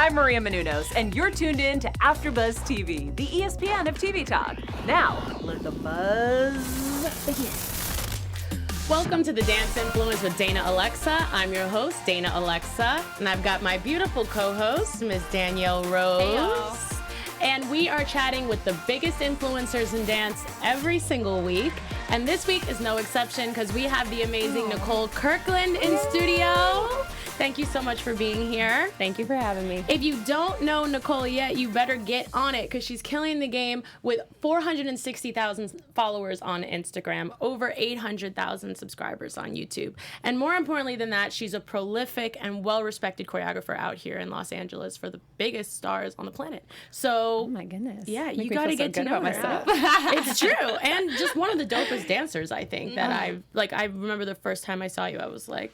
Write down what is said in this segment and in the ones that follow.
I'm Maria Menounos, and you're tuned in to AfterBuzz TV, the ESPN of TV talk. Now, let the buzz begin. Welcome to the Dance Influence with Dana Alexa. I'm your host, Dana Alexa, and I've got my beautiful co-host, Ms. Danielle Rose. Heyo. And we are chatting with the biggest influencers in dance every single week. And this week is no exception because we have the amazing Nicole Kirkland in studio. Thank you so much for being here. Thank you for having me. If you don't know Nicole yet, you better get on it because she's killing the game with 460,000 followers on Instagram, over 800,000 subscribers on YouTube. And more importantly than that, she's a prolific and well-respected choreographer out here in Los Angeles for the biggest stars on the planet. So, Oh my goodness. yeah, Make you me got to feel so get to good know about her. myself. It's true. And just one of the dopest dancers, I think, that I remember the first time I saw you, I was like,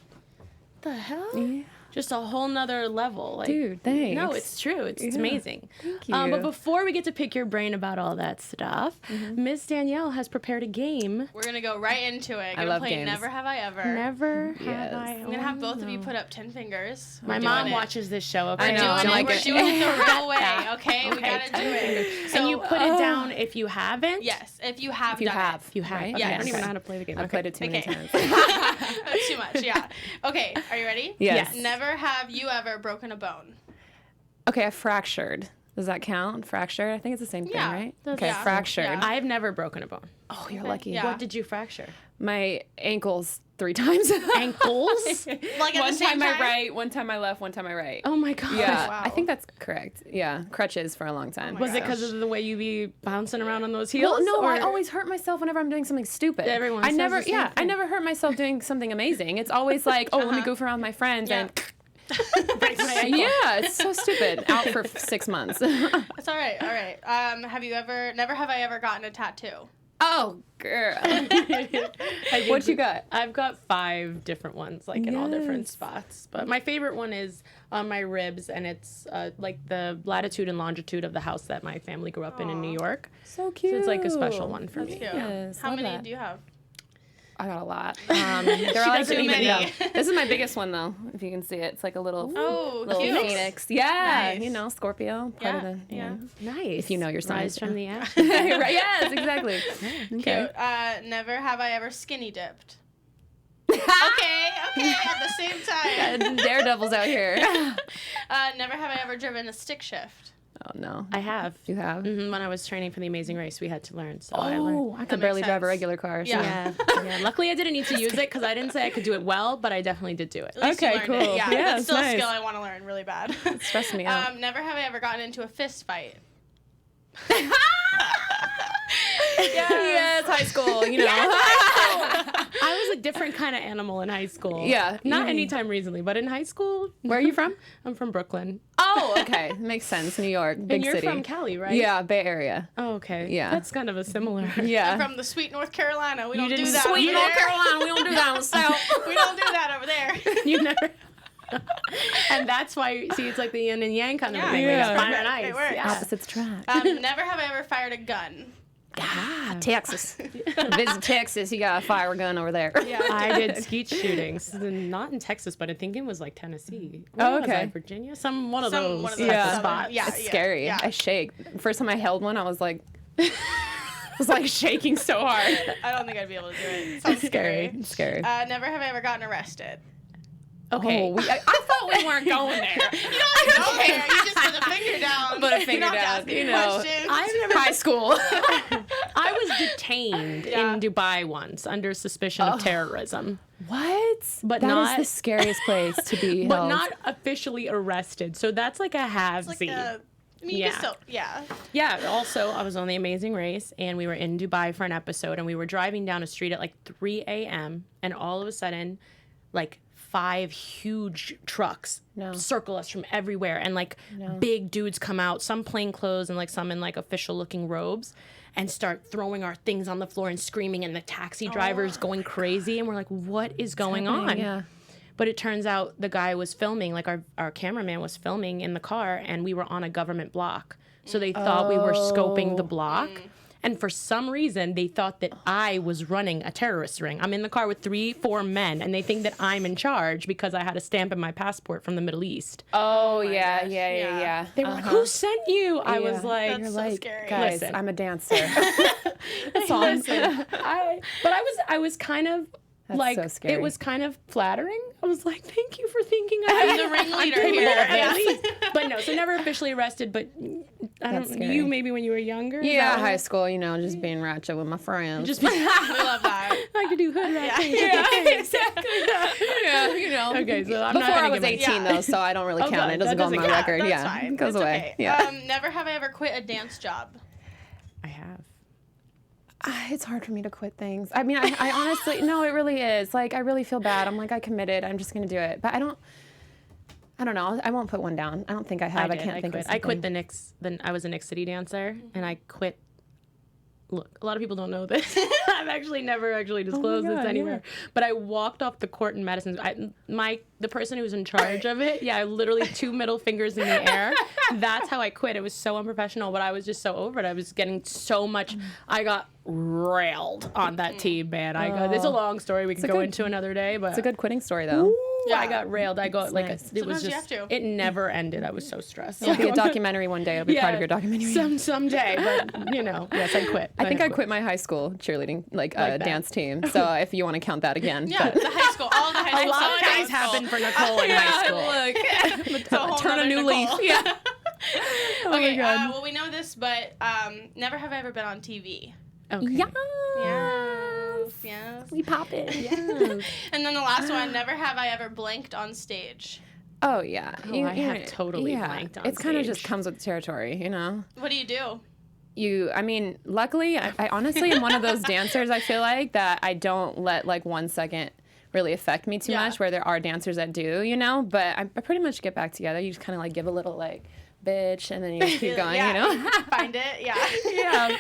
the hell? Yeah. Just a whole nother level. Like, Dude, thanks. No, it's true. It's amazing. Thank you. But before we get to pick your brain about all that stuff, Miss Danielle has prepared a game. We're gonna go right into it. Gonna love play games. Never Have I Ever. Never Yes. have I. I'm gonna have both of you put up 10 fingers. My We're mom doing it. watches this show. Okay, I know. We're doing like it. it. We're doing it the real way. Okay, we gotta do it. So, and you put it down if you haven't. yes, if you have If you done have. You have. Right? Okay, Yes. I don't even know how to play the game. I've played it too many Okay. times. it. That's too much. Yeah. Okay, are you ready? Yes. Never have you ever broken a bone. Okay, I fractured. Does that count? Fractured? I think it's the same thing, Yeah. right? Does Okay, yeah. fractured. Yeah. I've never broken a bone. Oh, you're lucky. Yeah. What did you fracture? My ankles 3 times. Ankles? Like at One the same time I time? right, one time I left, one time I right. Oh my god. Yeah, Wow. I think that's correct. Yeah, crutches for a long time. my Was it gosh. because of the way you be bouncing around on those heels? Well, no, I or- always hurt myself whenever I'm doing something stupid. Everyone I says never, the same I thing. never hurt myself doing something amazing. It's always like, oh, let me goof around with my friends Yeah. and break my ankle. yeah, it's so stupid. Out for 6 months. That's all right. All right. Never have I ever gotten a tattoo. Oh, girl. I What you got? I've got 5 different ones, like in all different Yes. spots. But my favorite one is on my ribs, and it's like the latitude and longitude of the house that my family grew up in New York. So cute. So it's like a special one for That's me. cute. Yes, How love many that. do you have? I got a lot. They're all doesn't too even many. know. This is my biggest one, though, if you can see it. It's like a little, Oh, little cute. phoenix. Yeah, Nice. you know, Scorpio. Part of the, Yeah. Nice. If you know your sign. Rise from the ash. right, yes, exactly. Okay. Cute. Never have I ever skinny dipped. Okay, at the same time. Daredevils out here. Never have I ever driven a stick shift. Oh, no. I have. You have? When I was training for the Amazing Race, we had to learn. So I learned. Oh, I That could barely makes drive a sense. regular car. So. Yeah. Yeah. Luckily, I didn't need to use it because I didn't say I could do it well, but I definitely did do it. At least you Okay, learned cool. It. Yeah, Yeah, that's it's still a nice. skill I want to learn really bad. Stress me out. Never have I ever gotten into a fist fight. Yes, high school, you know. I was a different kind of animal in high school. Yeah. Not Mhm. anytime recently, but in high school. Where are you from? I'm from Brooklyn. Oh, okay. Makes sense. New York, big And you're city. from Cali, right? Yeah, Bay Area. Oh, okay. Yeah. That's kind of a similar. Yeah. I'm from the sweet North Carolina. We don't do didn't- that Sweet over North there. Carolina, we don't do that in the South. We don't do that over there. You never. And that's why, see, it's like the yin and yang kind of Yeah, thing. yeah. Like fire It and ice. works. Yeah. Opposites attract. Never have I ever fired a gun. Texas. Visit Texas, you got a fire gun over there. Yeah. I did skeet shootings, not in Texas, but I think it was like Tennessee. Oh, Where was okay. I? Virginia, one of Some- those one of type those of southern- spots. yeah. It's scary. yeah. I shake. First time I held one, I was like, shaking so hard. I don't think I'd be able to do it. It sounds Scary. scary. It's scary. Never have I ever gotten arrested. Okay. Oh, I thought we weren't going there. You don't have to go there. You just put a finger down. Put a You finger don't have down, to ask you any know. questions. I've never. High school. I was detained Yeah. in Dubai once under suspicion of terrorism, What? But That is not- the scariest place to be but held. not officially arrested. So that's like a It's half-see. like a, I mean, you Yeah. can still, yeah. Yeah, also, I was on The Amazing Race, and we were in Dubai for an episode, and we were driving down a street at like 3 a.m., and all of a sudden, like 5 huge trucks circle us from everywhere, and like big dudes come out, some plain clothes and like some in like official-looking robes, and start throwing our things on the floor and screaming, and the taxi driver's going crazy, and we're like, what is going on? Yeah. But it turns out the guy was filming, like our cameraman was filming in the car, and we were on a government block. So they thought we were scoping the block. And for some reason, they thought that I was running a terrorist ring. I'm in the car with 3-4 men, and they think that I'm in charge because I had a stamp in my passport from the Middle East. Oh, yeah. They were like, who sent you? I was like, That's so scary. Guys, Listen. I'm a dancer. That's all. I was kind of That's like, so scary. it was kind of flattering. I was like, thank you for thinking I'm the ringleader here. But no, so never officially arrested, but I don't, scary. you maybe when you were younger? Is Yeah, that high school, just being ratchet with my friends. Just We love that. like to do hood rat things. Exactly. Okay, so I'm Before not I gonna was get 18, though, so I don't really count. good. It doesn't That go on my doesn't record. That's Yeah, fine. it goes It's away. okay. Yeah. Never have I ever quit a dance job. I have. It's hard for me to quit things. I mean, I honestly, no, it really is. Like, I really feel bad. I'm like, I committed. I'm just going to do it. But I don't know. I won't put one down. I don't think I have. I can't think of something. I quit the Knicks. Then I was a Knicks City dancer, and I quit. Look, a lot of people don't know this. I've actually never actually disclosed this anywhere. Yeah. But I walked off the court in Madison. The person who was in charge of it, I literally 2 middle fingers in the air. That's how I quit. It was so unprofessional, but I was just so over it. I was getting so much. I got railed on that team, man. It's a long story we could go into another day, but it's a good quitting story, though. Yeah, I got railed. I got like nice. it was Sometimes you just have to. it never ended. I was so stressed. It'll be a documentary one day. It'll be part of your documentary. Someday, but yes, I quit. I think I quit my high school cheerleading, dance team. So if you want to count that again. Yeah, the high school. All the high A school. lot of things happened for Nicole in high school. Look, it's a whole Turn a nother new Nicole. leaf. Yeah. Okay, well, we know this, but never have I ever been on TV. Okay. Yes. We pop it. And then the last one, never have I ever blanked on stage. Oh, yeah. I have totally blanked on It kind of stage. just comes with the territory, What do you do? Luckily, I honestly am one of those dancers, I feel like, that I don't let 1 second really affect me too much, where there are dancers that do, but I pretty much get back together. You just kind of give a little bitch, and then you just keep going, Find it, Yeah.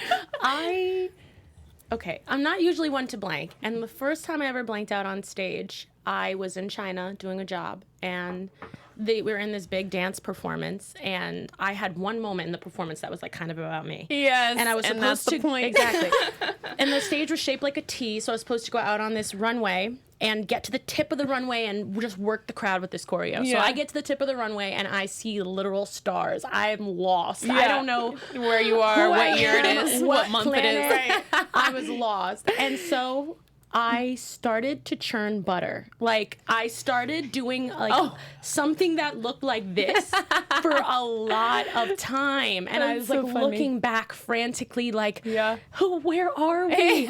I'm not usually one to blank. And the first time I ever blanked out on stage, I was in China doing a job, and we were in this big dance performance, and I had one moment in the performance that was kind of about me. Yes, and I was and supposed that's to the point. Exactly. And the stage was shaped like a T, so I was supposed to go out on this runway and get to the tip of the runway and just work the crowd with this choreo. So I get to the tip of the runway and I see literal stars. I'm lost. I don't know where you are, what year it is, what month it is. Right. I was lost. And so I started to churn butter. I started doing something that looked like this for a lot of time. And I was looking back frantically where are we?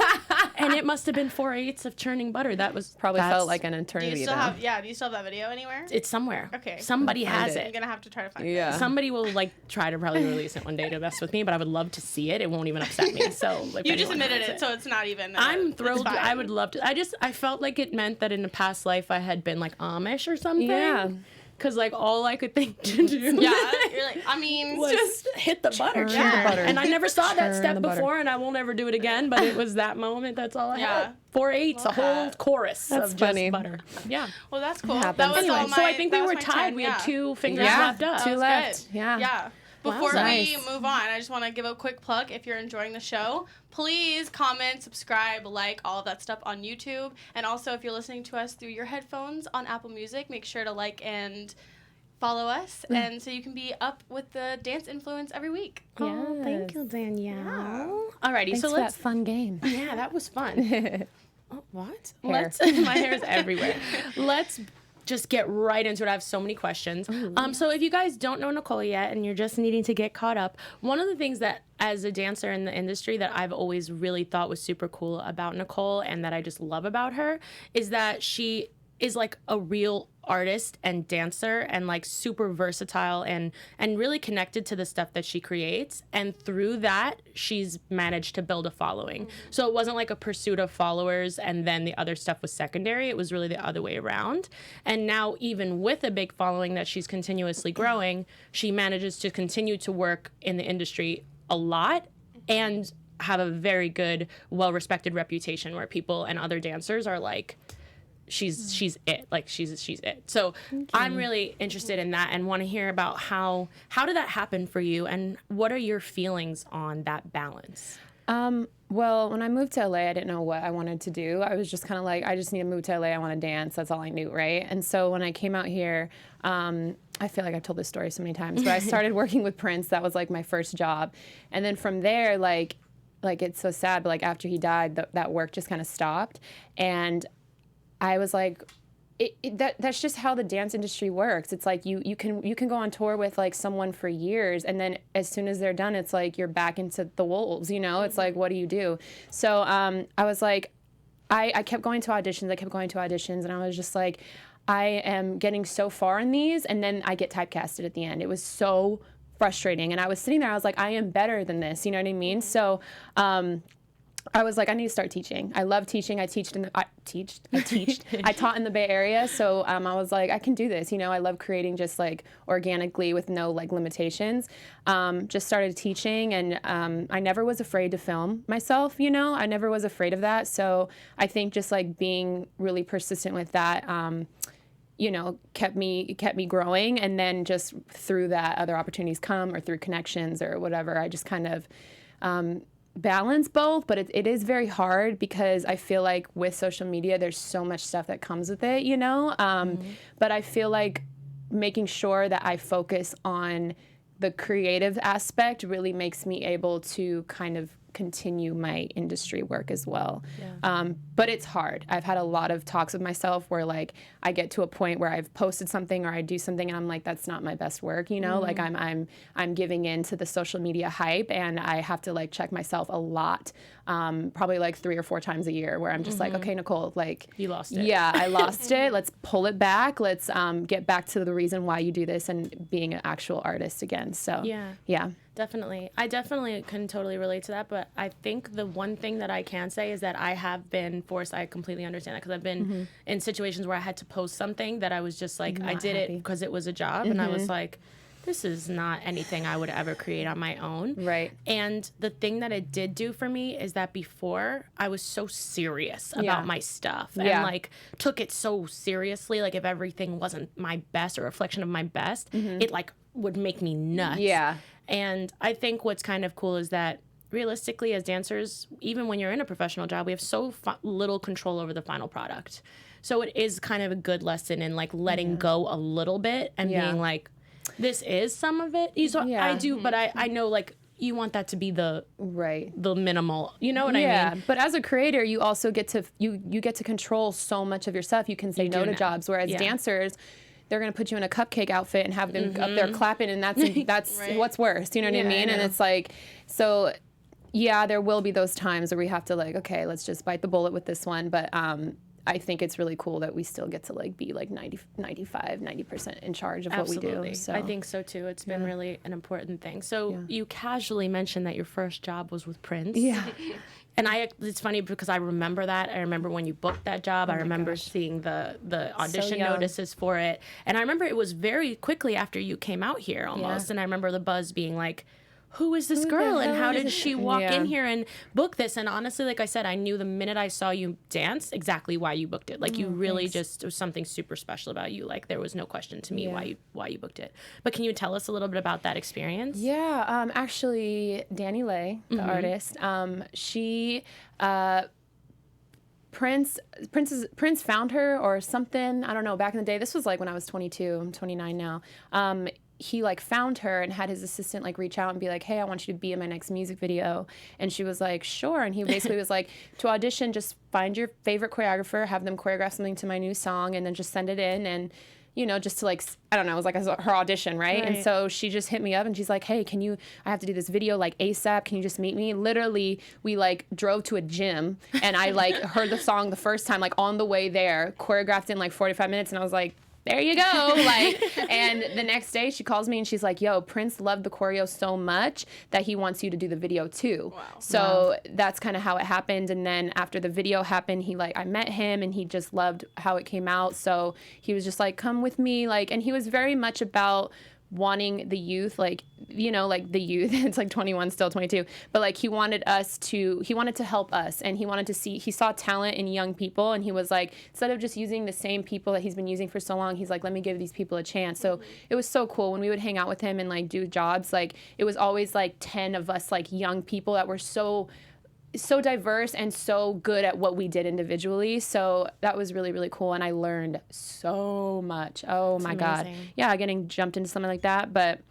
And it must have been 4/8 of churning butter. That was Probably felt like an Do eternity. you still have that video anywhere? it's somewhere. Okay. Somebody has I'm it. gonna have to try to find it. Yeah. Somebody will try to probably release it one day to mess with me, but I would love to see it. It won't even upset me. So if You just anyone admitted has it, so it's not even. I'm it's thrilled. fine. I would love to. I felt like it meant that in a past life I had been Amish or something. Yeah. Because all I could think to do Yeah, you're was just hit the butter. Churn the butter. And I never saw that Churn step the butter. before, and I won't ever do it again. But it was that moment. That's all I had. 4/8, a whole chorus That's of funny. just butter. Yeah. Well, that's cool. happens. That was Anyway, all my, so I think we that was were my tied. 10, We had 2 fingers Yeah. left up. 2 was left. good. Yeah. Yeah. Wow, Before we nice. move on, I just want to give a quick plug. If you're enjoying the show, please comment, subscribe, all of that stuff on YouTube. And also, if you're listening to us through your headphones on Apple Music, make sure to and follow us, and so you can be up with the dance influence every week. Oh, thank you, Danielle. Alrighty, Thanks so for let's. that fun game. Yeah, that was fun. Oh, what? Hair. My hair is everywhere. Let's just get right into it. I have so many questions. So if you guys don't know Nicole yet and you're just needing to get caught up, one of the things that as a dancer in the industry that I've always really thought was super cool about Nicole and that I just love about her is that she is a real artist and dancer and super versatile and really connected to the stuff that she creates, and through that she's managed to build a following. So it wasn't a pursuit of followers and then the other stuff was secondary. It was really the other way around. And now even with a big following that she's continuously growing, she manages to continue to work in the industry a lot and have a very good, well-respected reputation where people and other dancers are she's it. She's it. So I'm really interested in that and want to hear about how did that happen for you and what are your feelings on that balance? Well, when I moved to LA, I didn't know what I wanted to do. I was just kind of like, I just need to move to LA. I want to dance. That's all I knew, right? And so when I came out here, I feel like I've told this story so many times, but I started working with Prince. That was like my first job. And then from there, like it's so sad, but like after he died, that work just kind of stopped. And I was like, that's just how the dance industry works. It's like you can go on tour with like someone for years, and then as soon as they're done, it's like you're back into the wolves, you know? It's like, what do you do? So I was like, I kept going to auditions, and I was just like, I am getting so far in these, and then I get typecasted at the end. It was so frustrating, and I was sitting there, I was like, I am better than this, you know what I mean? So I was like, I need to start teaching. I love teaching. I taught in the Bay Area. So I was like, I can do this. You know, I love creating just like organically with no like limitations. Just started teaching, and I never was afraid to film myself, you know, I never was afraid of that. So I think just like being really persistent with that, you know, kept me growing. And then just through that, other opportunities come, or through connections or whatever. I just kind of, balance both, but it is very hard because I feel like with social media, there's so much stuff that comes with it, you know? But I feel like making sure that I focus on the creative aspect really makes me able to kind of continue my industry work as well. Yeah. But it's hard. I've had a lot of talks with myself where like I get to a point where I've posted something or I do something and I'm like, that's not my best work, you know? Like I'm giving in to the social media hype, and I have to like check myself a lot, probably like 3 or 4 times a year, where I'm just like, okay, Nicole, like you lost it. Yeah, I lost it. Let's pull it back. Let's get back to the reason why you do this and being an actual artist again. So yeah. Definitely. I definitely can totally relate to that, but I think the one thing that I can say is that I have been forced, I completely understand that, because I've been in situations where I had to post something that I was just like, I did it because it was a job, and I was like, this is not anything I would ever create on my own. Right. And the thing that it did do for me is that before, I was so serious about my stuff and like took it so seriously. Like if everything wasn't my best or reflection of my best, it like would make me nuts. Yeah. And I think what's kind of cool is that realistically, as dancers, even when you're in a professional job, we have so little control over the final product. So it is kind of a good lesson in like letting go a little bit and being like, this is some of it. So I do, but I know like you want that to be the minimal. You know what I mean? But as a creator, you also get to you get to control so much of your stuff. You can say no to jobs, whereas dancers, they're going to put you in a cupcake outfit and have them up there clapping, and that's what's worse. You know what I mean? And it's like, so yeah, there will be those times where we have to like, okay, let's just bite the bullet with this one. But I think it's really cool that we still get to like be like 90% in charge of what we do. So I think so too. It's been really an important thing. So you casually mentioned that your first job was with Prince. Yeah. And it's funny because I remember that. I remember when you booked that job. I remember seeing the audition notices for it. And I remember it was very quickly after you came out here almost. And I remember the buzz being like, who is this girl and how did she walk in here and book this? And honestly, like I said, I knew the minute I saw you dance exactly why you booked it. Like you really just, it was something super special about you. Like there was no question to me why you booked it. But can you tell us a little bit about that experience? Yeah, actually, Danny Lay, the artist, she Prince found her or something. I don't know. Back in the day, this was like when I was 22. I'm 29 now. He like found her and had his assistant like reach out and be like, hey, I want you to be in my next music video. And she was like, sure. And he basically was like, to audition, just find your favorite choreographer, have them choreograph something to my new song, and then just send it in. And, you know, just to like, I don't know, it was like her audition, right? And so she just hit me up and she's like, hey, I have to do this video like ASAP. Can you just meet me? Literally, we like drove to a gym and I like heard the song the first time, like on the way there, choreographed in like 45 minutes. And I was like, there you go. Like, and the next day she calls me and she's like, yo, Prince loved the choreo so much that he wants you to do the video too. Wow. So that's kind of how it happened. And then after the video happened, I met him and he just loved how it came out. So he was just like, come with me. Like, and he was very much about wanting the youth, like, you know, like the youth, it's like 21, still 22, but like he wanted to help us, and he saw talent in young people, and he was like, instead of just using the same people that he's been using for so long, he's like, let me give these people a chance. So it was so cool when we would hang out with him and like do jobs, like it was always like 10 of us like young people that were so so diverse and so good at what we did individually. So that was really, really cool. And I learned so much. Oh my God. Yeah, getting jumped into something like that. But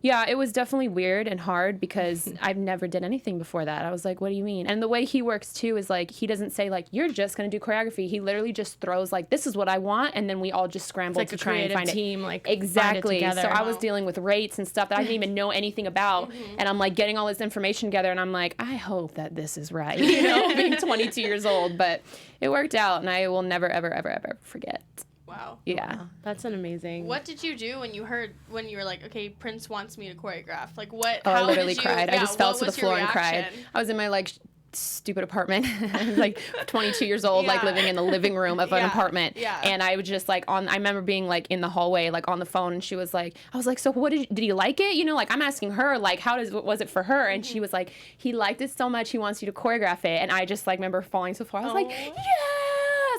yeah, it was definitely weird and hard because I've never did anything before that. I was like, what do you mean? And the way he works too is like, he doesn't say like, you're just going to do choreography. He literally just throws like, this is what I want. And then we all just scramble to try and find team, it. like, exactly. Find it together. So I was dealing with rates and stuff that I didn't even know anything about. And I'm like getting all this information together and I'm like, I hope that this is right. You know, being 22 years old, but it worked out and I will never, ever, ever, ever forget. Wow. Yeah. Wow. That's an amazing. What did you do when you were like, okay, Prince wants me to choreograph? Like what? Oh, how I literally did you, cried. Yeah, I just fell what to the was your floor and cried. reaction? I was in my like stupid apartment. I was like 22 years old, like living in the living room of an apartment. Yeah. And I was just like I remember being like in the hallway, like on the phone, and she was like, I was like, so what did you like it? You know, like I'm asking her, like, was it for her? And she was like, he liked it so much, he wants you to choreograph it. And I just like remember falling to the floor. I was like, yes!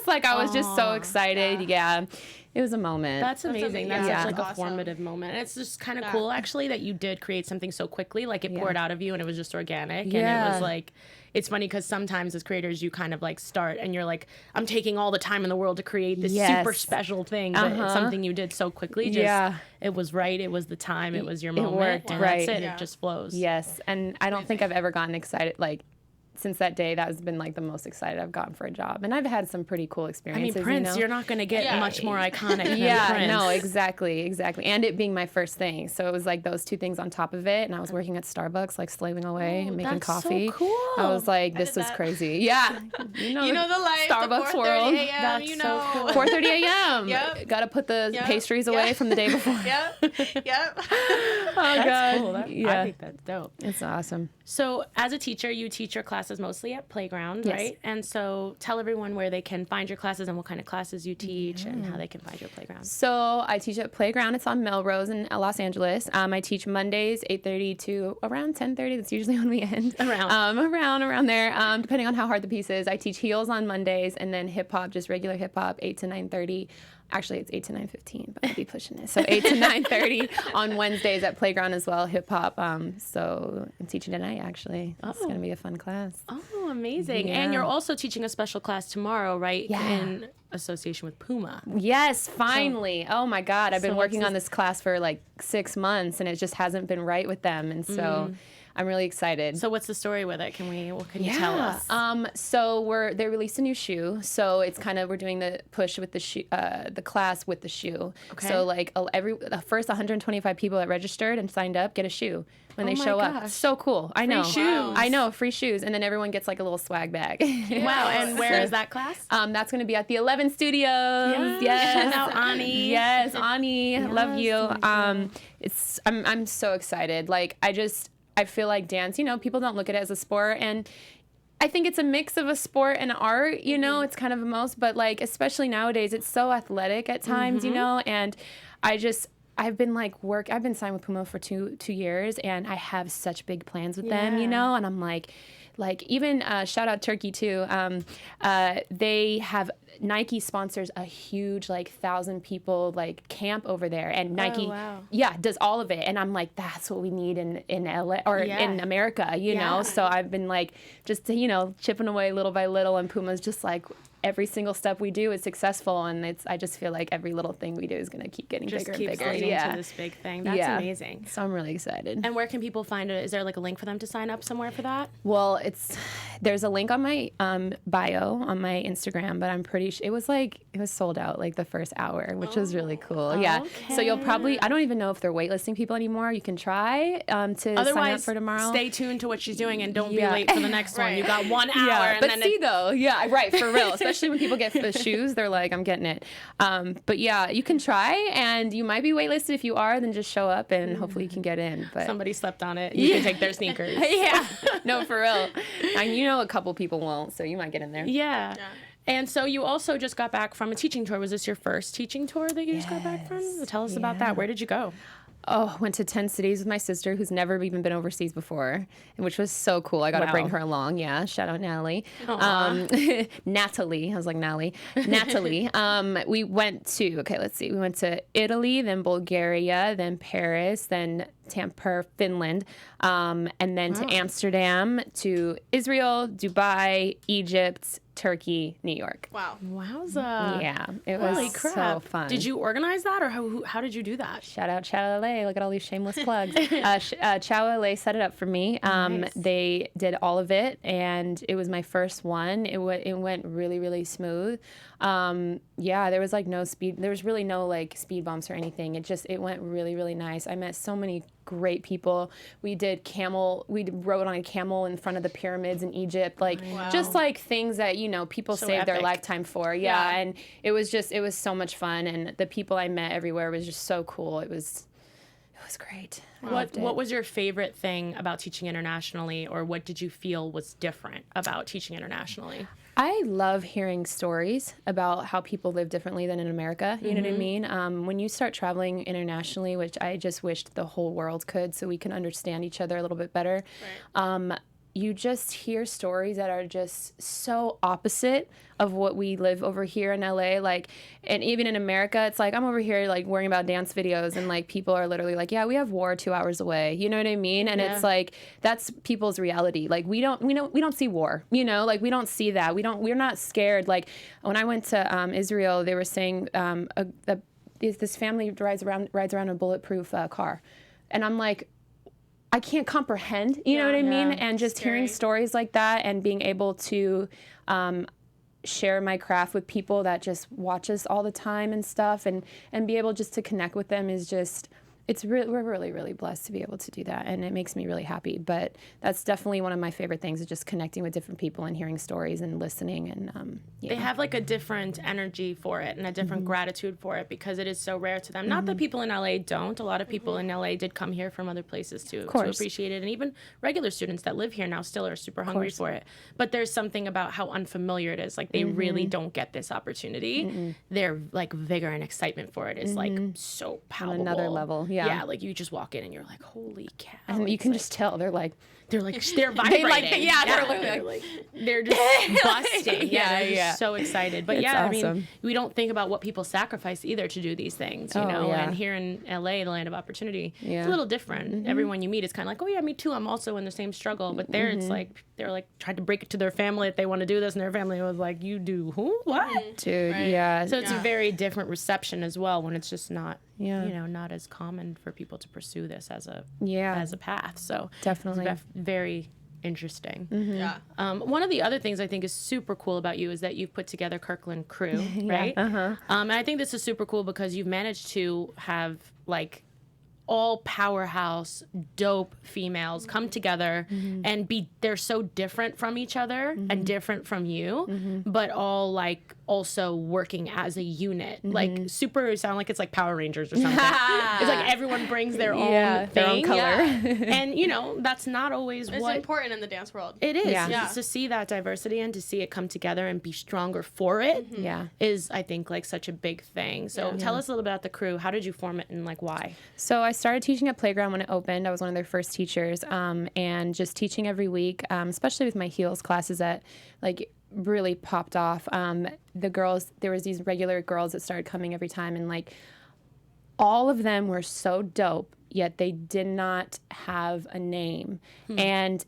Like I was just so excited. Yeah. It was a moment. That's amazing. That's Yeah. such like a Awesome. formative moment. And it's just kind of cool actually that you did create something so quickly. Like it poured out of you and it was just organic. And it was like, it's funny because sometimes as creators you kind of like start and you're like, I'm taking all the time in the world to create this super special thing. But it's something you did so quickly. Just it was right. It was the time. It was your moment. worked, and right. that's it. It just flows. Yes. And I don't think I've ever gotten excited like since that day, that has been like the most excited I've gotten for a job. And I've had some pretty cool experiences. I mean, Prince, you know? you're not going to get much more iconic than Prince. No, exactly. And it being my first thing. So it was like those two things on top of it. And I was working at Starbucks, like slaving away and making coffee. So cool. I was like, this was crazy. Yeah. You know the life, Starbucks the 4:30 world. a.m., That's you so know. cool. 4:30 a.m. Yep. Got to put the pastries away from the day before. Yep. Oh, That's God. cool. I think that's dope. It's awesome. So as a teacher, you teach your classes mostly at Playground, right? And so tell everyone where they can find your classes and what kind of classes you teach and how they can find your Playground. So I teach at Playground. It's on Melrose in Los Angeles. I teach Mondays, 8:30 to around 10:30. That's usually when we end. Around there, depending on how hard the piece is. I teach heels on Mondays and then hip hop, just regular hip hop, 8 to 9:30. Actually, it's 8 to 9:15, but I'll be pushing it. So 8 to 9:30 on Wednesdays at Playground as well, hip hop. So I'm teaching tonight, actually. It's going to be a fun class. Oh, amazing. Yeah. And you're also teaching a special class tomorrow, right? Yeah. In association with Puma. Yes, finally. Oh, my God. I've been So working what's on this class for like 6 months and it just hasn't been right with them. And so I'm really excited. So what's the story with it? What can you tell us? So they released a new shoe. So it's kind of, we're doing the push with the shoe, the class with the shoe. Okay. So like the first 125 people that registered and signed up get a shoe when they my show gosh. up. So cool. I know. shoes. I know, free shoes. And then everyone gets like a little swag bag. Wow. And where is that class? That's going to be at the 11 Studios. Yes. Shout out Ani. Yes, Ani. Love you. I'm so excited. Like I feel like dance, people don't look at it as a sport, and I think it's a mix of a sport and art, it's kind of a most, but like, especially nowadays, it's so athletic at times, and I've been signed with Puma for two years, and I have such big plans with them, and I'm like even shout out Turkey too. They have Nike sponsors a huge 1,000 people camp over there, and Nike does all of it, and I'm like, that's what we need in LA or in America, know. So I've been just chipping away little by little, and Puma's just every single step we do is successful, and I just feel like every little thing we do is going to keep getting bigger and bigger. To this big thing. That's amazing. So I'm really excited. And where can people find it? Is there a link for them to sign up somewhere for that? Well, there's a link on my bio on my Instagram, but I'm pretty sure it was sold out the first hour, which was really cool. Yeah. So you'll probably, I don't even know if they're waitlisting people anymore. You can try to sign up for tomorrow. Stay tuned to what she's doing and don't be late for the next one. You got 1 hour. Yeah, and but then right, for real. Especially when people get the shoes, they're like, I'm getting it. But yeah, you can try, and you might be waitlisted. If you are, then just show up, and hopefully you can get in. But somebody slept on it. You can take their sneakers. Yeah. No, for real. And a couple people won't, so you might get in there. Yeah. And so you also just got back from a teaching tour. Was this your first teaching tour that you just got back from? Tell us about that. Where did you go? Oh, went to 10 cities with my sister, who's never even been overseas before, which was so cool. I got to bring her along. Yeah, shout out Natalie. Natalie. I was like, Natalie. We went to, we went to Italy, then Bulgaria, then Paris, then Tampere, Finland, and then to Amsterdam, to Israel, Dubai, Egypt, Turkey, New York. Wow. Wowza. Yeah, it Holy was crap. so fun. Did you organize that, or how did you do that? Shout out Chow LA. Look at all these shameless plugs. Chow LA set it up for me. Nice. They did all of it, and it was my first one. It went really, really smooth. Yeah, there was like no speed. There was really no like speed bumps or anything. It went really, really nice. I met so many great people. We rode on a camel in front of the pyramids in Egypt. Like just like things that, people So save their epic. lifetime for. Yeah. And it was so much fun. And the people I met everywhere was just so cool. It was great. I loved it. What was your favorite thing about teaching internationally, or what did you feel was different about teaching internationally? I love hearing stories about how people live differently than in America. You know what I mean? When you start traveling internationally, which I just wished the whole world could so we can understand each other a little bit better, you just hear stories that are just so opposite of what we live over here in LA. Like, and even in America, it's like, I'm over here like worrying about dance videos, and like people are literally like, yeah, we have war 2 hours away. You know what I mean? And it's like, that's people's reality. Like we don't see war, like we don't see that. We're not scared. Like when I went to Israel, they were saying this family rides around a bulletproof car. And I'm like, I can't comprehend, you know what I mean? And just hearing stories like that and being able to share my craft with people that just watch us all the time and stuff, and be able just to connect with them is just, we're really, really blessed to be able to do that, and it makes me really happy. But that's definitely one of my favorite things, is just connecting with different people and hearing stories and listening. And They have like a different energy for it and a different gratitude for it, because it is so rare to them. Not that people in LA don't. A lot of people in LA did come here from other places to appreciate it. And even regular students that live here now still are super hungry for it. But there's something about how unfamiliar it is. Like they really don't get this opportunity. Their like vigor and excitement for it is like so palpable. On another level. Yeah, like you just walk in and you're like, holy cow. And you can just tell they're vibrating. They're just busting. They're just so excited. But It's I awesome. mean, we don't think about what people sacrifice either to do these things, you know. And here in LA, the land of opportunity, it's a little different. Everyone you meet is kind of like, oh yeah, me too. I'm also in the same struggle. But there, it's like they're like trying to break it to their family that they want to do this, and their family was like, you do who? What? Dude, yeah. So it's a very different reception as well, when it's just not, not as common for people to pursue this as a path. So Definitely. it's very interesting. Yeah. One of the other things I think is super cool about you is that you've put together Kirkland Krew, right? And I think this is super cool because you've managed to have like all powerhouse, dope females come together and they're so different from each other and different from you, but all like also working as a unit. Like super sound like it's like Power Rangers or something. It's like everyone brings their own thing. Their own color. And that's not always It's important in the dance world. it is. Yeah. To see that diversity and to see it come together and be stronger for it is, I think, like such a big thing. So tell us a little bit about the crew. How did you form it and like why? So I started teaching at Playground when it opened. I was one of their first teachers, and just teaching every week, especially with my heels classes that like really popped off. The girls, there was these regular girls that started coming every time, and like all of them were so dope, yet they did not have a name. And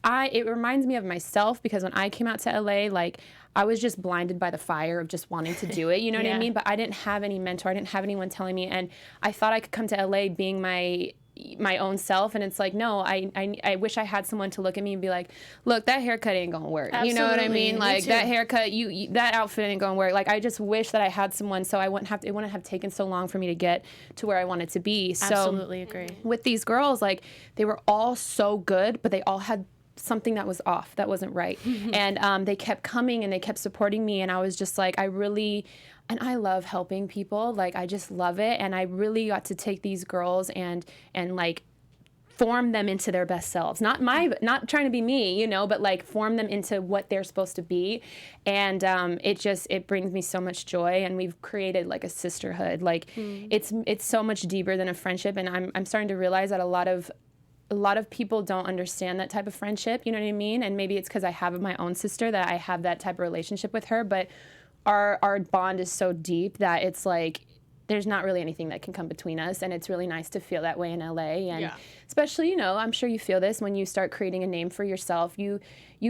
it reminds me of myself, because when I came out to LA, like I was just blinded by the fire of just wanting to do it. You know what I mean? But I didn't have any mentor. I didn't have anyone telling me. And I thought I could come to LA being my own self, and it's like, no, I wish I had someone to look at me and be like, look, that haircut ain't gonna work. Absolutely. You know what I mean? Me Like too. that haircut, that outfit ain't gonna work. Like I just wish that I had someone, so it wouldn't have taken so long for me to get to where I wanted to be. So Absolutely agree. with these girls, like they were all so good, but they all had something that was off, that wasn't right. And they kept coming and they kept supporting me, and I was just like, I love helping people. Like I just love it. And I really got to take these girls and like form them into their best selves. Not trying to be me, but like form them into what they're supposed to be. And it brings me so much joy. And we've created like a sisterhood. Like it's so much deeper than a friendship. And I'm starting to realize that a lot of people don't understand that type of friendship, you know what I mean? And maybe it's because I have my own sister that I have that type of relationship with her, but our bond is so deep that it's like there's not really anything that can come between us, and it's really nice to feel that way in LA. And Yeah. especially, you know, I'm sure you feel this when you start creating a name for yourself. You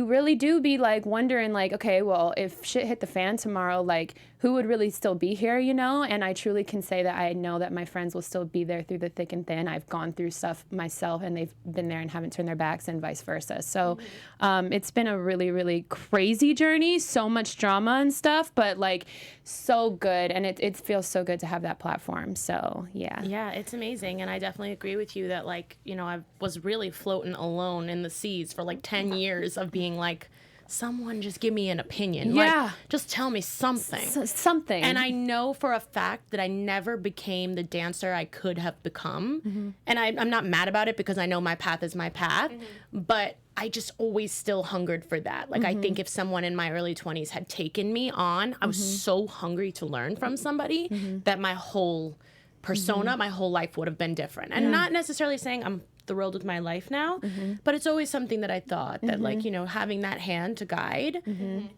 really do be like wondering, like, okay, well, if shit hit the fan tomorrow, like, who would really still be here, you know? And I truly can say that I know that my friends will still be there through the thick and thin. I've gone through stuff myself, and they've been there and haven't turned their backs, and vice versa. So it's been a really, really crazy journey, so much drama and stuff, but like so good. And it feels so good to have that platform. So yeah. Yeah, it's amazing. And I definitely agree with you that, like, you know, I was really floating alone in the seas for like 10 years of being like, someone just give me an opinion. Yeah. Like, just tell me something. Something. And I know for a fact that I never became the dancer I could have become. And I'm not mad about it because I know my path is my path. But I just always still hungered for that. Like, I think if someone in my early 20s had taken me on, I was so hungry to learn from somebody that my whole persona, my whole life would have been different. And not necessarily saying I'm thrilled with my life now, but it's always something that I thought that, like, you know, having that hand to guide,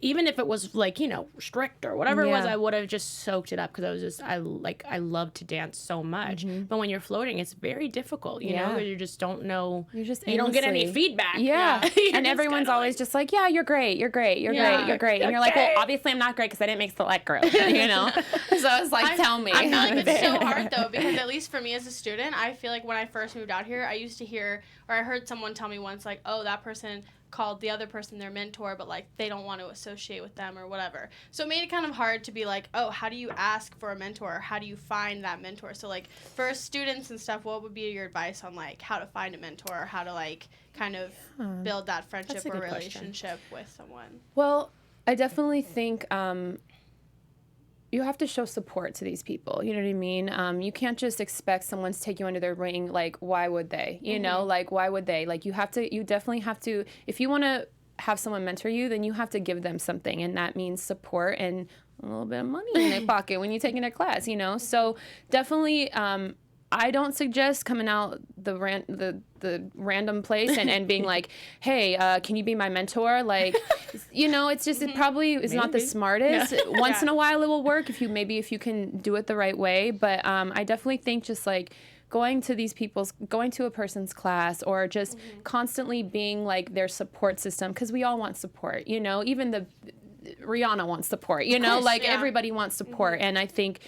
even if it was like, you know, strict or whatever it was, I would have just soaked it up because I was just, I love to dance so much. But when you're floating, it's very difficult, you know, you just don't know, You're just you don't get any aimlessly. feedback. Yeah. You're And just everyone's kinda always just like, yeah, you're great. You're great. You're great. You're great. And you're like, well, obviously I'm not great because I didn't make select group, you know? So I was like, tell me. I feel like it's so hard though, because at least for me as a student, I feel like when I first moved out here, I used to hear, or I heard someone tell me once, like, oh, that person called the other person their mentor, but like they don't want to associate with them or whatever. So it made it kind of hard to be like, oh, how do you ask for a mentor? Or how do you find that mentor? So like for students and stuff, what would be your advice on like how to find a mentor, or how to like kind of build that friendship That's a or good question. relationship with someone? Well, I definitely think you have to show support to these people. You know what I mean? You can't just expect someone to take you under their wing. Like, why would they? You know, like, why would they? Like, you definitely have to, if you want to have someone mentor you, then you have to give them something. And that means support and a little bit of money in their pocket when you're taking their class, you know? So definitely, I don't suggest coming out the random place and being like, hey, can you be my mentor? Like, you know, it's just, it probably is not the smartest. Once in a while it will work if you can do it the right way. But I definitely think just like going to a person's class, or just constantly being like their support system, because we all want support, you know, even Rihanna wants support, you know, like everybody wants support. And I think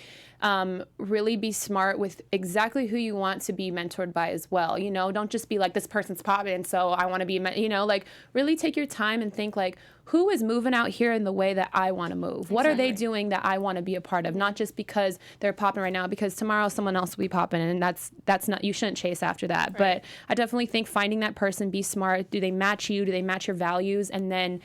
really be smart with exactly who you want to be mentored by as well. You know, don't just be like, this person's popping, so I want to be, you know, like really take your time and think like, who is moving out here in the way that I want to move? What are they doing that I want to be a part of? Not just because they're popping right now, because tomorrow someone else will be popping, and that's not, you shouldn't chase after that. Right. But I definitely think finding that person, be smart. Do they match you? Do they match your values? And then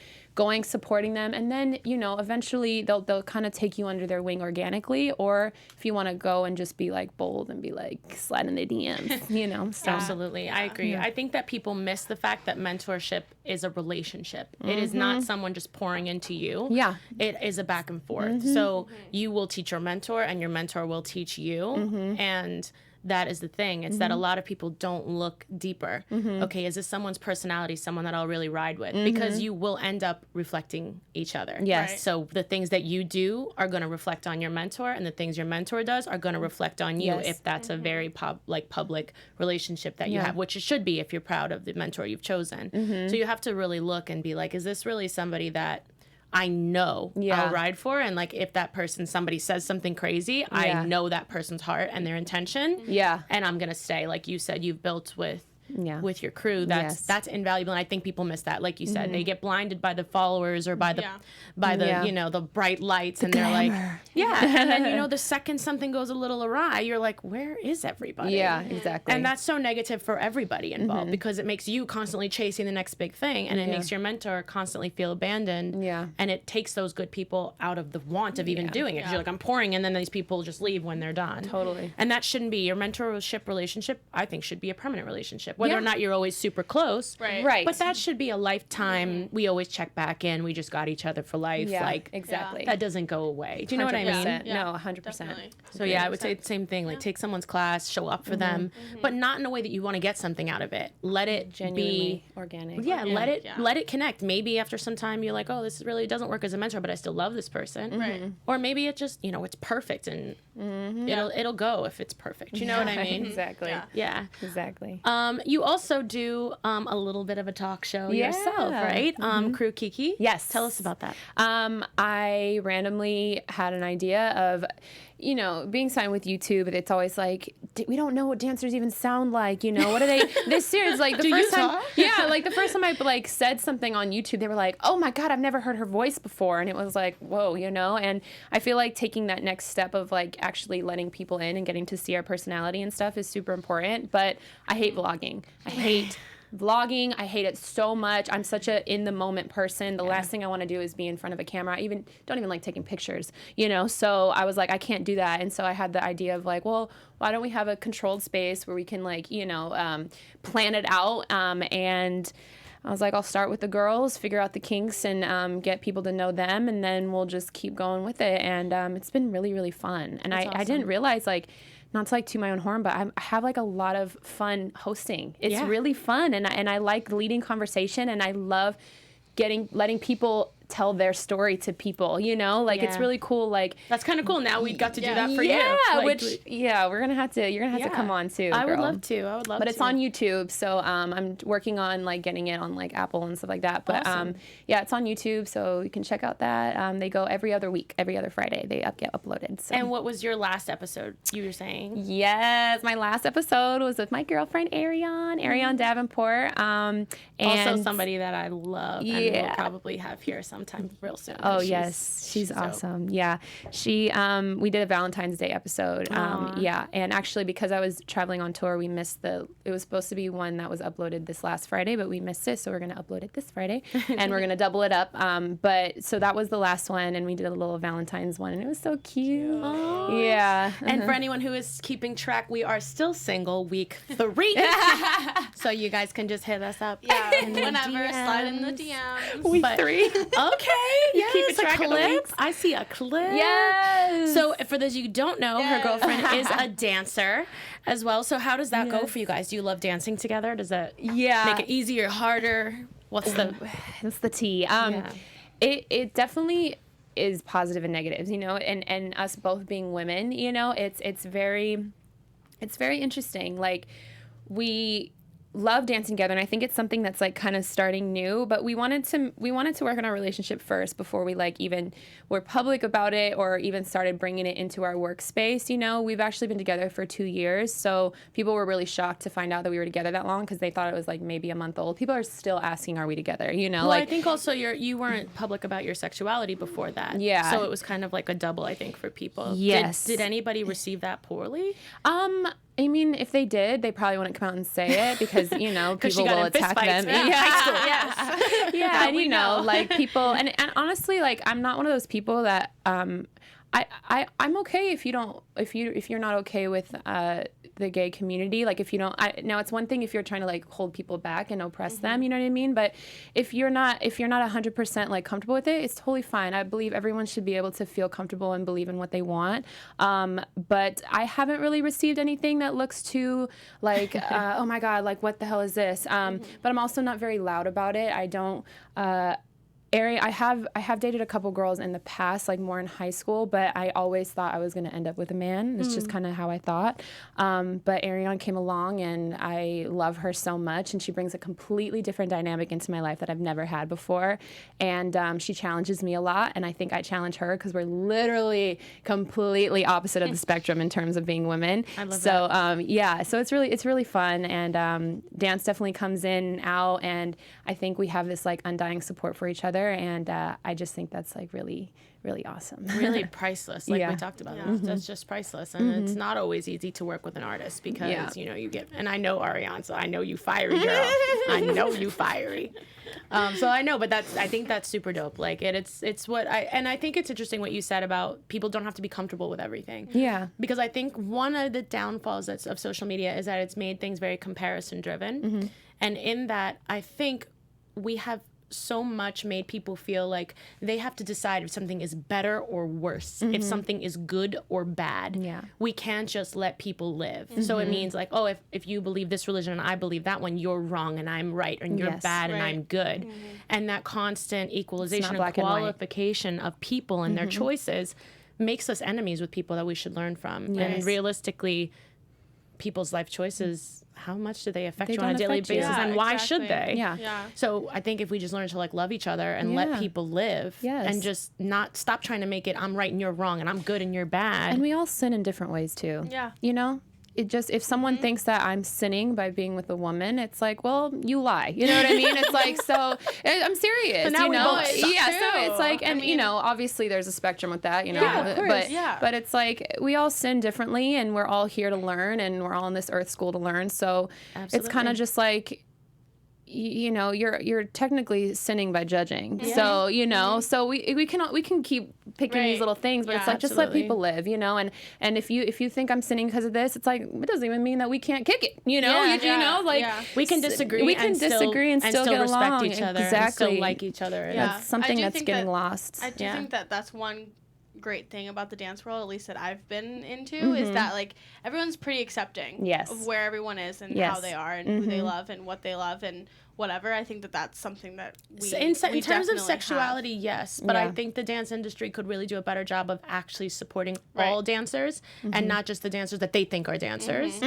supporting them, and then, you know, eventually they'll kind of take you under their wing organically. Or if you want to go and just be like bold and be like slide in the DMs, you know. So. Absolutely, I agree. I think that people miss the fact that mentorship is a relationship. It is not someone just pouring into you. Yeah, it is a back and forth. So you will teach your mentor, and your mentor will teach you, and that is the thing. It's that a lot of people don't look deeper. Okay, is this someone's personality, someone that I'll really ride with? Because you will end up reflecting each other. Yes. Right. So the things that you do are going to reflect on your mentor, and the things your mentor does are going to reflect on you, if that's a very public relationship that you have, which it should be if you're proud of the mentor you've chosen. So you have to really look and be like, is this really somebody that I know I'll ride for? And like, if that person, somebody says something crazy, I know that person's heart and their intention. Yeah. And I'm going to stay, like you said, you've built with your crew. That's invaluable. And I think people miss that. Like you said, they get blinded by the followers or by the you know, the bright lights, and they're like, and then, you know, the second something goes a little awry, you're like, where is everybody? Yeah, exactly. And that's so negative for everybody involved, because it makes you constantly chasing the next big thing, and it makes your mentor constantly feel abandoned. Yeah. And it takes those good people out of the want of even doing it. 'Cause you're like, I'm pouring, and then these people just leave when they're done. Totally. And that shouldn't be. Your mentorship relationship, I think, should be a permanent relationship. whether or not you're always super close. Right. But that should be a lifetime. We always check back in. We just got each other for life. Yeah, like exactly. that doesn't go away. Do you know what I mean? 100%. Yeah, No, 100%. definitely. So yeah, I would say the same thing. Like take someone's class, show up for them, but not in a way that you want to get something out of it. Let it Genuinely be organic. Yeah, let it connect. Maybe after some time you're like, oh, this really doesn't work as a mentor, but I still love this person. Right. Or maybe it just, it's perfect and it'll go if it's perfect. You know what I mean? Exactly. Yeah. Exactly. You also do a little bit of a talk show yourself, right? Krew Kiki. Yes. Tell us about that. I randomly had an idea of, being signed with YouTube. It's always like, we don't know what dancers even sound like. What are they? This series, like the first time, like the first time I like said something on YouTube, they were like, oh my God, I've never heard her voice before, and it was like, whoa, And I feel like taking that next step of like actually letting people in and getting to see our personality and stuff is super important. But I hate vlogging. I hate vlogging. I hate it so much. I'm such a in the moment person. The last thing I want to do is be in front of a camera. I don't even like taking pictures, so I was like, I can't do that. And so I had the idea of like, well, why don't we have a controlled space where we can like, plan it out. And I was like, I'll start with the girls, figure out the kinks, and get people to know them, and then we'll just keep going with it. And it's been really, really fun. And I didn't realize, like, not to like toot my own horn, but I have like a lot of fun hosting. It's really fun, and I like leading conversation, and I love letting people tell their story to people, it's really cool. Like that's kind of cool. Now we got to do that for you. We're gonna have to. You're gonna have to come on too. I would girl. love to. But it's on YouTube, so I'm working on like getting it on like Apple and stuff like that. But it's on YouTube, so you can check out that. They go every other week, every other Friday. They get uploaded. So. And what was your last episode? You were saying? Yes, my last episode was with my girlfriend Ariane Davenport. And also somebody that I love and will probably have here sometime real soon. Oh yes, she's awesome. Yeah, she we did a Valentine's Day episode. And actually because I was traveling on tour, we missed it was supposed to be one that was uploaded this last Friday, but we missed it, so we're gonna upload it this Friday, and we're gonna double it up. But so that was the last one, and we did a little Valentine's one, and it was so cute. Oh. Yeah. And for anyone who is keeping track, we are still single, week 3, so you guys can just hit us up. Yeah, whenever, slide in the DMs. Week 3. Okay, yes, keep track of the weeks. I see a clip. Yes. So for those of you who don't know, her girlfriend is a dancer as well. So how does that go for you guys? Do you love dancing together? Does that make it easier, harder? What's the tea? It definitely is positive and negatives, and us both being women, it's very interesting. Like we love dancing together, and I think it's something that's like kind of starting new, but we wanted to work on our relationship first before we like even were public about it or even started bringing it into our workspace. We've actually been together for 2 years, so people were really shocked to find out that we were together that long because they thought it was like maybe a month old. People are still asking, are we together? Well, I think also you weren't public about your sexuality before that. Yeah. So it was kind of like a double, I think, for people. Yes. Did anybody receive that poorly? I mean, if they did, they probably wouldn't come out and say it because, people will attack them. High school. Yes. Yeah, and like people, and honestly, like I'm not one of those people that I'm okay if you're not okay with the gay community. Like if you don't, now it's one thing if you're trying to like hold people back and oppress them, you know what I mean? But if you're not 100% like comfortable with it, it's totally fine. I believe everyone should be able to feel comfortable and believe in what they want. But I haven't really received anything that looks too like, oh my God, like what the hell is this? But I'm also not very loud about it. I don't, I have dated a couple girls in the past, like more in high school, but I always thought I was going to end up with a man. It's just kind of how I thought. But Ariane came along, and I love her so much, and she brings a completely different dynamic into my life that I've never had before. And she challenges me a lot, and I think I challenge her because we're literally completely opposite of the spectrum in terms of being women. I love that. So it's really fun, and dance definitely comes in and out, and I think we have this like undying support for each other. together, and I just think that's like really, really awesome. Really priceless, like Yeah. we talked about. That's just priceless, and it's not always easy to work with an artist because you get. And I know Ariane, so I know you fiery girl. I know you fiery. So I know, but I think that's super dope. Like it's what I think it's interesting what you said about people don't have to be comfortable with everything. Yeah. Because I think one of the downfalls of social media is that it's made things very comparison driven, and in that I think we have so much made people feel like they have to decide if something is better or worse, if something is good or bad. Yeah. We can't just let people live. So it means like, oh, if you believe this religion and I believe that one, you're wrong and I'm right, and you're Yes. bad and I'm good. And that constant equalization and black and white. qualification of people and their choices makes us enemies with people that we should learn from. Yes. And realistically, people's life choices, how much do they affect They you on a don't daily affect you. basis, Yeah, and why exactly. should they? Yeah. Yeah. So I think if we just learn to like love each other and let Yeah. people live, Yes. and just not stop trying to make it I'm right and you're wrong and I'm good and you're bad. And we all sin in different ways too. Yeah. You know? It just, if someone thinks that I'm sinning by being with a woman, it's like, well, you lie. You know what I mean? It's like, I'm serious. So now you we know? both suck Yeah. too. So it's like, and I mean- you know, obviously there's a spectrum with that, you know. Yeah, of course, but yeah. but it's like we all sin differently, and we're all here to learn, and we're all in this earth school to learn. So it's kind Absolutely. of just like, you know, you're technically sinning by judging. So you know, so we can keep picking Right. these little things, but Yeah, it's like just let absolutely. people live, you know. And if you think I'm sinning because of this, it's like it doesn't even mean that we can't kick it, you know. Yeah, you yeah, know, like yeah. we can disagree. We can and disagree and still get respect along. each other, and Exactly. still like each other. Yeah. That's something I do that's think getting that- lost. I do Yeah. think that that's one great thing about the dance world, at least that I've been into, is that like everyone's pretty accepting Yes. of where everyone is and Yes. how they are and who they love and what they love and whatever. I think that that's something that we So in we terms of definitely sexuality, yes, but I Yeah. think the dance industry could really do a better job of actually supporting all Right. dancers and not just the dancers that they think are dancers.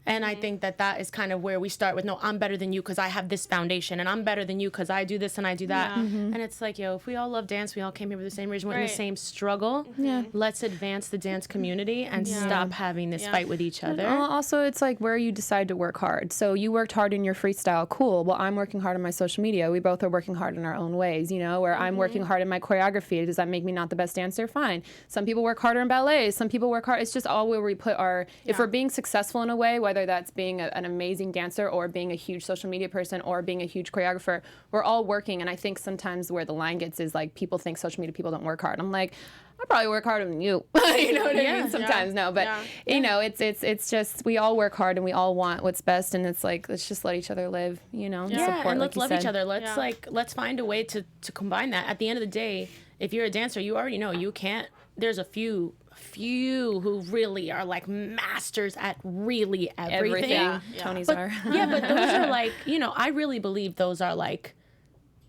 And I think that is kind of where we start with, no, I'm better than you because I have this foundation, and I'm better than you because I do this and I do that. Yeah. And it's like, yo, if we all love dance, we all came here for the same reason, we're in the Right. same struggle. Yeah. Let's advance the dance community and Yeah. stop having this Yeah. fight with each other. Also, it's like where you decide to work hard. So you worked hard in your freestyle, cool. Well, I'm working hard on my social media. We both are working hard in our own ways, you know, where I'm working hard in my choreography. Does that make me not the best dancer? Fine. Some people work harder in ballet. Some people work hard. It's just all where we put our, if we're being successful in a way, whether that's being an amazing dancer or being a huge social media person or being a huge choreographer, we're all working. And I think sometimes where the line gets is like people think social media people don't work hard. I'm like, I probably work harder than you. You know what I mean? Sometimes no, but you know, it's just we all work hard and we all want what's best, and it's like let's just let each other live. You know, Yeah, support, and like let's you love said. each other. Let's Yeah. let's find a way to combine that. At the end of the day, if you're a dancer, you already know you can't. There's a few who really are like masters at really everything. Yeah. Tony's But, are. yeah, but those are like, I really believe those are like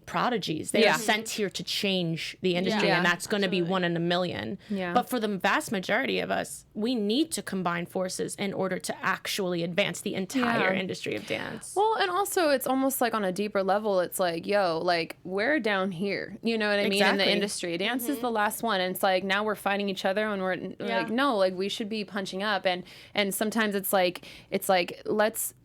prodigies. They Yeah. are sent here to change the industry, Yeah. and that's going to be Absolutely. 1 in a million. Yeah. But for the vast majority of us, we need to combine forces in order to actually advance the entire Yeah. industry of dance. Well, and also it's almost like on a deeper level, it's like, yo, like we're down here. You know what I mean? In Exactly. the industry. Dance is the last one. And it's like now we're fighting each other and we're like, no, like we should be punching up. And sometimes it's like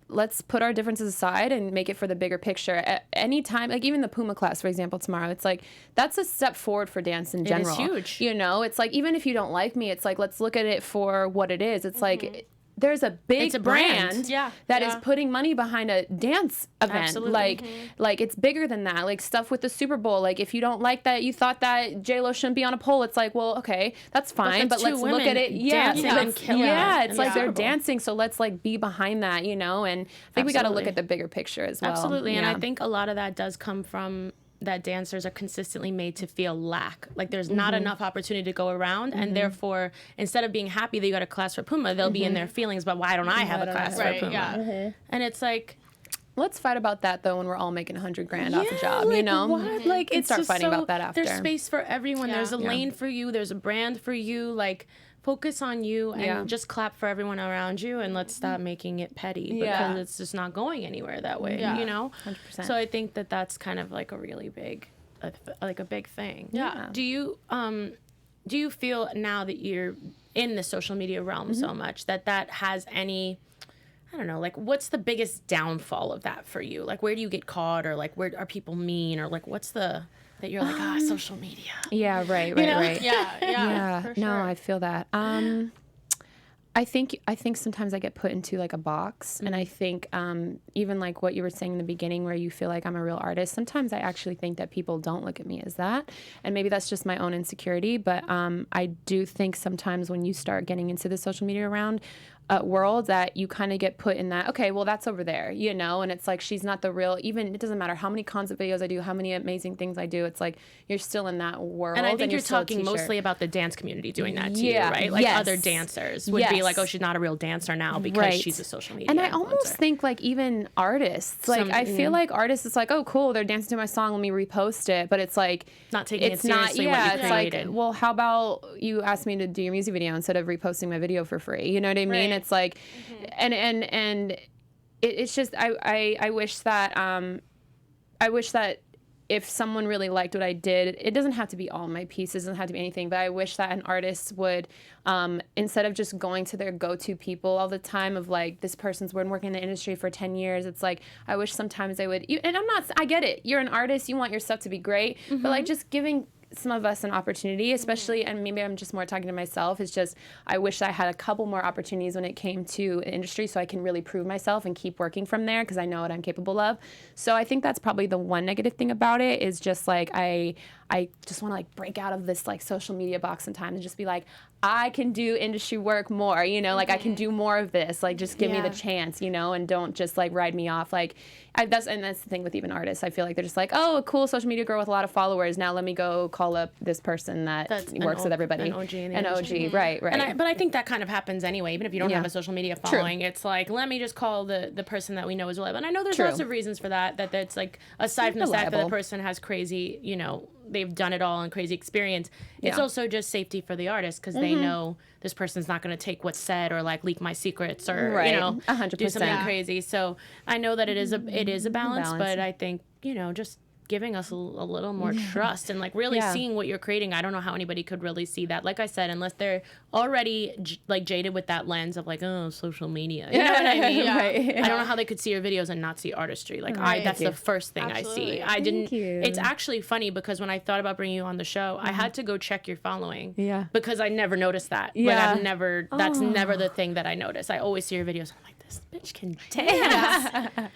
let's put our differences aside and make it for the bigger picture. At any time, like even the Puma class, for example, tomorrow, it's like that's a step forward for dance in general. huge. You know, it's like even if you don't like me, it's like let's look at it for what it is. It's like there's a big It's a brand. brand Yeah, that is yeah. putting money behind a dance event. Absolutely. Like it's bigger than that. Like stuff with the Super Bowl. Like if you don't like that, you thought that J-Lo shouldn't be on a pole. It's like, well, okay, that's fine, that's but two let's look women at it. Yeah, dancing let's- and killing yeah, it it's in like the they're Super Bowl. dancing, so let's like be behind that, you know. And I think we got to look Absolutely. at the bigger picture as well. Absolutely. And I Yeah. think a lot of that does come from that dancers are consistently made to feel lack. Like there's not enough opportunity to go around. And therefore, instead of being happy that you got a class for Puma, they'll be in their feelings, but why don't I have a class Right, for Puma? yeah. And it's like, Let's fight about that though when we're all making $100,000 off a job, like, you know? what? Like And it's start just fighting so, about that after. There's space for everyone. Yeah. There's a Yeah. lane for you. There's a brand for you. Like focus on you and Yeah. just clap for everyone around you, and let's stop making it petty because Yeah. it's just not going anywhere that way. Yeah. You know. 100%. So I think that that's kind of like a really big, like a big thing. Yeah. Do you feel now that you're in the social media realm so much that has any, I don't know, like what's the biggest downfall of that for you? Like where do you get caught, or like where are people mean, or like what's the that you're like, social media? Yeah, right. Yeah, for sure. No, I feel that. I think sometimes I get put into like a box, and I think even like what you were saying in the beginning, where you feel like I'm a real artist. Sometimes I actually think that people don't look at me as that, and maybe that's just my own insecurity. But I do think sometimes when you start getting into the social media world, that you kind of get put in that, okay, well, that's over there, and it's like, she's not the real, even, it doesn't matter how many concept videos I do, how many amazing things I do, it's like, you're still in that world. And I think you're still a talking t-shirt. mostly about the dance community doing that to Yeah, you, right? Like yes. other dancers would be like, oh, she's not a real dancer now because she's a social media And I influencer. almost think like even artists, like I feel like artists, it's like, oh, cool, they're dancing to my song, let me repost it. But it's like, not taking it's it seriously not, what you it's created. like, well, how about you ask me to do your music video instead of reposting my video for free? You know what I mean? It's like, and it's just, I wish that if someone really liked what I did, it doesn't have to be all my pieces, it doesn't have to be anything, but I wish that an artist would, instead of just going to their go-to people all the time of like, this person's been working in the industry for 10 years, it's like, I wish sometimes they would, and I get it, you're an artist, you want your stuff to be great, but like just giving some of us an opportunity, especially, and maybe I'm just more talking to myself, it's just, I wish I had a couple more opportunities when it came to the industry so I can really prove myself and keep working from there, because I know what I'm capable of. So I think that's probably the one negative thing about it, is just like, I just want to like break out of this like social media box sometimes and just be like, I can do industry work more, like I can do more of this, like just give me the chance, and don't just like ride me off. Like that's the thing with even artists. I feel like they're just like, oh, a cool social media girl with a lot of followers. Now let me go call up this person that works with everybody. An OG in the An industry. OG, right. But I think that kind of happens anyway, even if you don't have a social media following. True. It's like, let me just call the person that we know is reliable. And I know there's lots of reasons for that it's like, aside from the fact that the person has crazy, they've done it all and crazy experience. It's also just safety for the artist, because they know this person's not going to take what's said or like leak my secrets or 100%. do something crazy. So I know that it is a balance, but I think just giving us a little more trust and like really seeing what you're creating. I don't know how anybody could really see that. Like I said, unless they're already like jaded with that lens of like, oh, social media. You know what I mean? I don't know how they could see your videos and not see artistry. Like that's the first thing I see. I didn't. It's actually funny because when I thought about bringing you on the show, I had to go check your following. Yeah. Because I never noticed that. Yeah. Like I've never. That's never the thing that I notice. I always see your videos. I'm like, this bitch can dance. Like,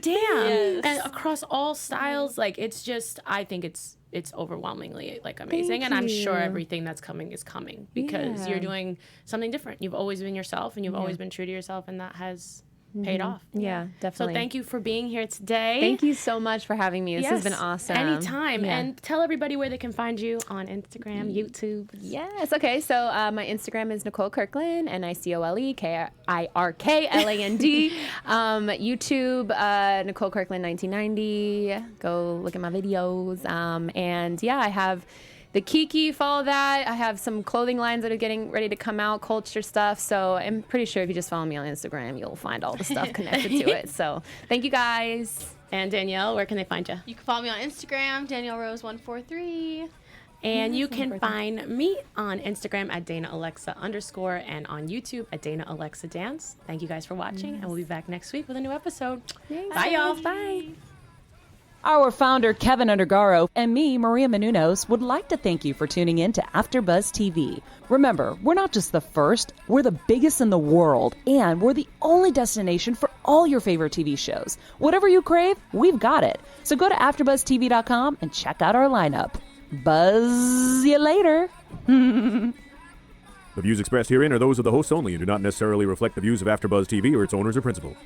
damn. Yes. And across all styles, like it's just, I think it's overwhelmingly like amazing. And I'm sure everything that's coming is coming because you're doing something different. You've always been yourself and you've always been true to yourself, and that has paid off. Yeah, definitely. So thank you for being here today. Thank you so much for having me. This has been awesome. Anytime. Yeah. And tell everybody where they can find you on Instagram, YouTube. Yes. Okay. So my Instagram is Nicole Kirkland, NicoleKirkland. YouTube, Nicole Kirkland 1990. Go look at my videos. And yeah, I have the Kiki, follow that. I have some clothing lines that are getting ready to come out, culture stuff. So I'm pretty sure if you just follow me on Instagram, you'll find all the stuff connected to it. So thank you guys. And Danielle, where can they find you? You can follow me on Instagram, DanielleRose143. And you can find me on Instagram at DanaAlexa_, and on YouTube at DanaAlexaDance. Thank you guys for watching, and we'll be back next week with a new episode. Bye, y'all. Bye. Our founder, Keven Undergaro, and me, Maria Menounos, would like to thank you for tuning in to AfterBuzz TV. Remember, we're not just the first, we're the biggest in the world, and we're the only destination for all your favorite TV shows. Whatever you crave, we've got it. So go to AfterBuzzTV.com and check out our lineup. Buzz you later. The views expressed herein are those of the hosts only and do not necessarily reflect the views of AfterBuzz TV or its owners or principals.